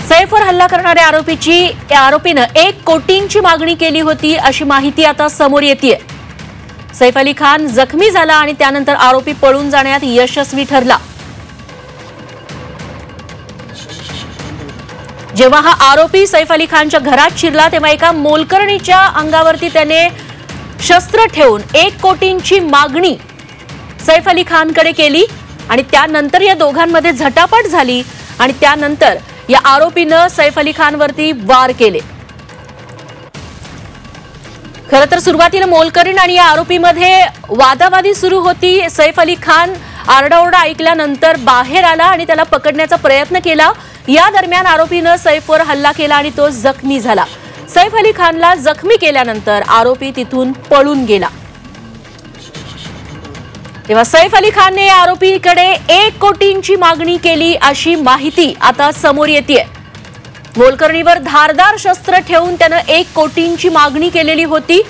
सैफवर हल्ला करणाऱ्या आरोपीनं 1 कोटींची मागणी केली होती अशी माहिती आता समोर येतेय। सैफ अली खान जखमी झाला आणि त्यानंतर आरोपी पळून जाण्यात यशस्वी ठरला। जेव्हा हा आरोपी सैफ अली खानच्या घरात शिरला तेव्हा एका मोलकरणीच्या अंगावरती त्याने शस्त्र ठेवून 1 कोटींची मागणी सैफ अली खानकडे केली आणि त्यानंतर या दोघांमध्ये झटापट झाली आणि त्यानंतर या आरोपीनं सैफ अली खानवरती वार केले। खरं तर सुरुवातीला मोलकरीण आणि या आरोपीमध्ये वादावादी सुरू होती। सैफ अली खान आरडाओरडा ऐकल्यानंतर बाहेर आला आणि त्याला पकडण्याचा प्रयत्न केला। या दरम्यान आरोपीनं सैफवर हल्ला केला आणि तो जखमी झाला। सैफ अली खानला जखमी केल्यानंतर आरोपी तिथून पळून गेला। तेव्हा सैफ अली खानने आरोपीकडे 1 कोटींची मागणी केली अशी माहिती आता समोर येतेय। मोलकरणीवर धारदार शस्त्र ठेवून त्यानं 1 कोटींची मागणी केलेली होती।